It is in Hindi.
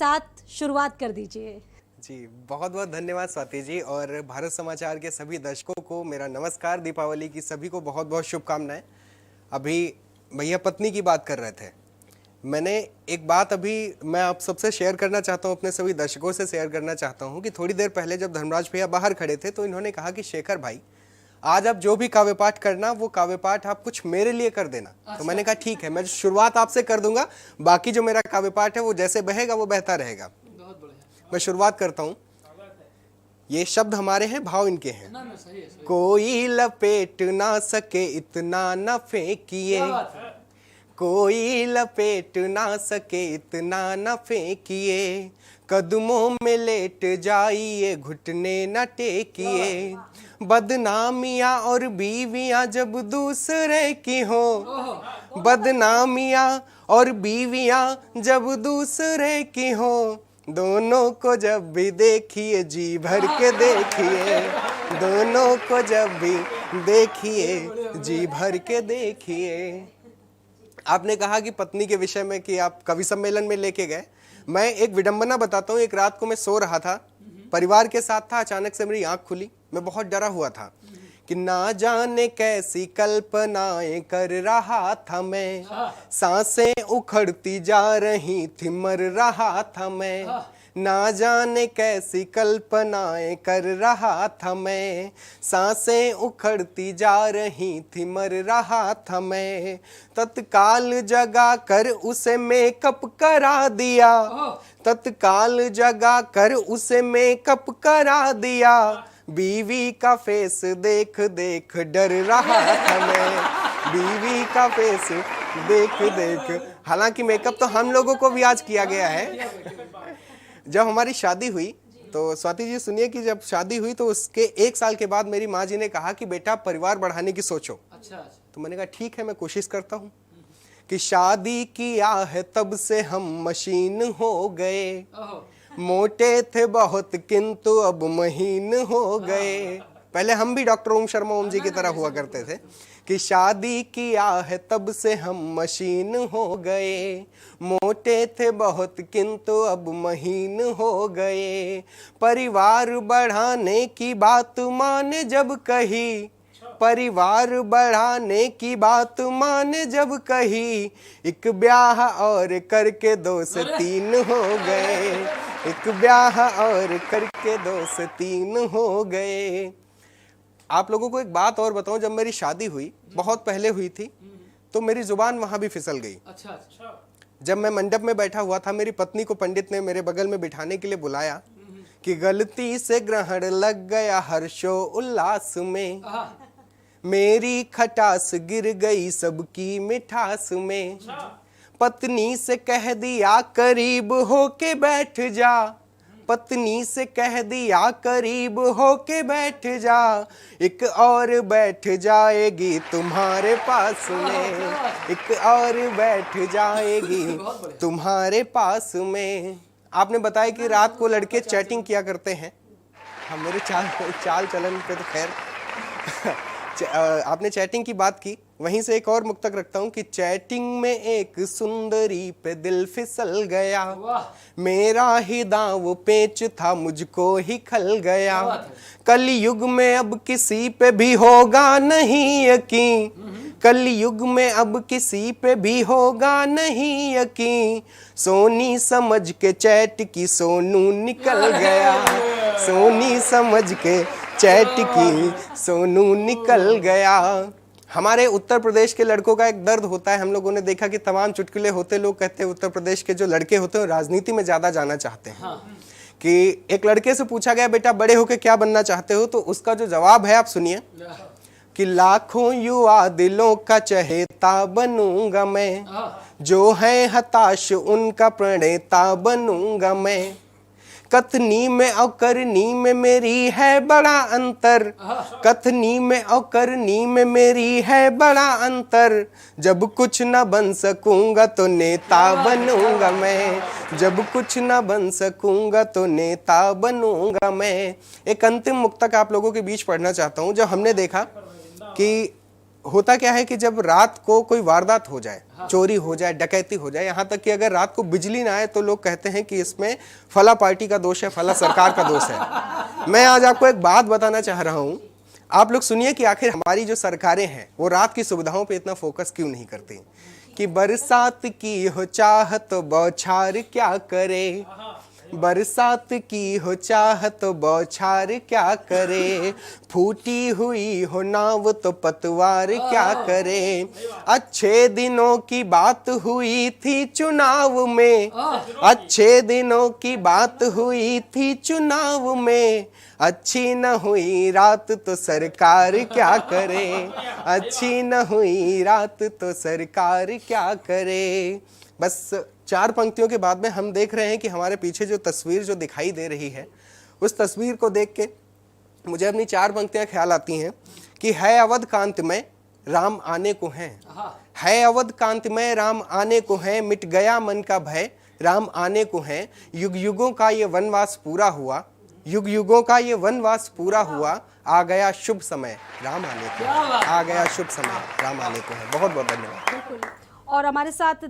साथ शुरुआत कर दीजिए। जी, बहुत बहुत धन्यवाद स्वाति जी, और भारत समाचार के सभी दर्शकों को मेरा नमस्कार। दीपावली की सभी को बहुत बहुत शुभकामनाएं। अभी भैया पत्नी की बात कर रहे थे, मैंने एक बात अभी मैं आप सबसे शेयर करना चाहता हूं, अपने सभी दर्शकों से शेयर करना चाहता हूं कि थोड़ी देर पहले जब धर्मराज भैया बाहर खड़े थे तो इन्होंने कहा कि शेखर भाई, आज आप जो भी काव्य पाठ करना वो काव्य पाठ आप कुछ मेरे लिए कर देना। तो मैंने कहा ठीक है, मैं शुरुआत आपसे कर दूंगा, बाकी जो मेरा काव्य पाठ है वो जैसे बहेगा वो बहता रहेगा। मैं शुरुआत करता हूं। ये शब्द हमारे हैं, भाव इनके हैं। सही। कोई लपेट ना सके इतना न फेंकिए, कोई लपेट ना सके इतना न फेंकिए, कदमों में लेट जाइए घुटने न टेकिए, बदनामियां और बीवियां जब दूसरे की हो, बदनामियां और बीवियां जब दूसरे की हो, दोनों को जब भी देखिए जी भर के देखिए, दोनों को जब भी देखिए जी भर के देखिए। आपने कहा कि पत्नी के विषय में कि आप कवि सम्मेलन में लेके गए। मैं एक विडंबना बताता हूँ। एक रात को मैं सो रहा था, परिवार के साथ था, अचानक से मेरी आंख खुली। मैं बहुत डरा हुआ था कि ना जाने कैसी कल्पनाएं कर रहा था मैं, सांसें उखड़ती जा रही थी मर रहा था मैं, ना जाने कैसी कल्पनाएं कर रहा था मैं, सांसें उखड़ती जा रही थी मर रहा था मैं, तत्काल जगा कर उसे मेकअप करा दिया, तत्काल जगा कर उसे मेकअप करा दिया, बीवी का फेस देख देख डर रहा था मैं, बीवी का फेस देख देख। हालांकि मेकअप तो हम लोगों को भी आज किया गया है। जब हमारी शादी हुई तो स्वाति जी सुनिए कि जब शादी हुई तो उसके 1 साल के बाद मेरी माँ जी ने कहा कि बेटा परिवार बढ़ाने की सोचो। अच्छा। तो मैंने कहा ठीक है, मैं कोशिश करता हूँ। कि शादी किया है तब से हम मशीन हो गए, मोटे थे बहुत किंतु अब महीन हो गए। पहले हम भी डॉक्टर ओम शर्मा ओम जी की तरह हुआ करते थे कि शादी किया है तब से हम मशीन हो गए, मोटे थे बहुत किंतु अब महीन हो गए, परिवार बढ़ाने की बात माने जब कही, परिवार बढ़ाने की बात माने जब कही, एक ब्याह और करके 2 से 3 हो गए, एक ब्याह और करके 2 से 3 हो गए। आप लोगों को एक बात और बताऊं, जब मेरी शादी हुई, बहुत पहले हुई थी, तो मेरी जुबान वहां भी फिसल गई। अच्छा। जब मैं मंडप में बैठा हुआ था, मेरी पत्नी को पंडित ने मेरे बगल में बिठाने के लिए बुलाया कि गलती से ग्रहण लग गया हर्षो उल्लास में, मेरी खटास गिर गई सबकी मिठास में, पत्नी से कह दिया करीब होके बैठ जा, पत्नी से कह दिया करीब होके बैठ जा, एक और बैठ जाएगी तुम्हारे पास में, एक और बैठ जाएगी तुम्हारे पास में। आपने बताया कि रात को लड़के चैटिंग किया करते हैं। हम मेरे चाल चलन पे तो खैर आपने चैटिंग की बात की, वहीं से एक और मुक्तक रखता हूं कि चैटिंग में एक सुंदरी पे दिल फिसल गया, मेरा ही दांव पेच था मुझको ही खल गया, कलयुग में अब किसी पे भी होगा नहीं यकीन, कलयुग में अब किसी पे भी होगा नहीं यकीन, सोनी समझ के चैट की सोनू निकल गया, सोनी समझ के चैट की सोनू निकल गया। हमारे उत्तर प्रदेश के लड़कों का एक दर्द होता है, हम लोगों ने देखा कि तमाम चुटकुले होते, लोग कहते हैं उत्तर प्रदेश के जो लड़के होते हैं राजनीति में ज्यादा जाना चाहते हैं। कि एक लड़के से पूछा गया बेटा बड़े होके क्या बनना चाहते हो, तो उसका जो जवाब है आप सुनिए कि लाखों युवा दिलों का चहेता बनूंगा मैं, जो है हताश उनका प्रणेता बनूंगा मैं, कथनी में और करनी में मेरी है बड़ा अंतर, कथनी में और करनी में मेरी है बड़ा अंतर, जब कुछ न बन सकूंगा तो नेता बनूंगा मैं, जब कुछ न बन सकूंगा तो नेता बनूंगा मैं। एक अंतिम मुक्तक आप लोगों के बीच पढ़ना चाहता हूं। जब हमने देखा कि होता क्या है कि जब रात को कोई वारदात हो जाए, चोरी हो जाए, डकैती हो जाए, यहाँ तक कि अगर रात को बिजली ना आए तो लोग कहते हैं कि इसमें फला पार्टी का दोष है, फला सरकार का दोष है। मैं आज आपको एक बात बताना चाह रहा हूँ, आप लोग सुनिए कि आखिर हमारी जो सरकारें हैं वो रात की सुविधाओं पे इतना फोकस क्यों नहीं करती। कि बरसात की हो चाहत बौछार क्या करे, बरसात की हो चाहत बौछार क्या करे, फूटी हुई हो नाव तो पतवार क्या करे। अच्छे दिनों की बात हुई थी चुनाव में, अच्छे दिनों की बात हुई थी चुनाव में, अच्छी न हुई रात तो सरकार क्या करे, अच्छी न हुई रात तो सरकार क्या करे। बस 4 पंक्तियों के बाद में हम देख रहे हैं कि हमारे पीछे जो तस्वीर जो दिखाई दे रही है, उस तस्वीर को देख के मुझे अपनी 4 पंक्तियां ख्याल आती हैं कि है अवध कांतमय राम आने को है अवध कांतमय राम आने को है, मिट गया मन का भय राम आने को है, युग युगों का ये वनवास पूरा हुआ, युग युगों का ये वनवास पूरा हुआ, आ गया शुभ समय राम आने को है, आ गया शुभ समय राम आने को है। बहुत बहुत धन्यवाद। बिल्कुल। और हमारे साथ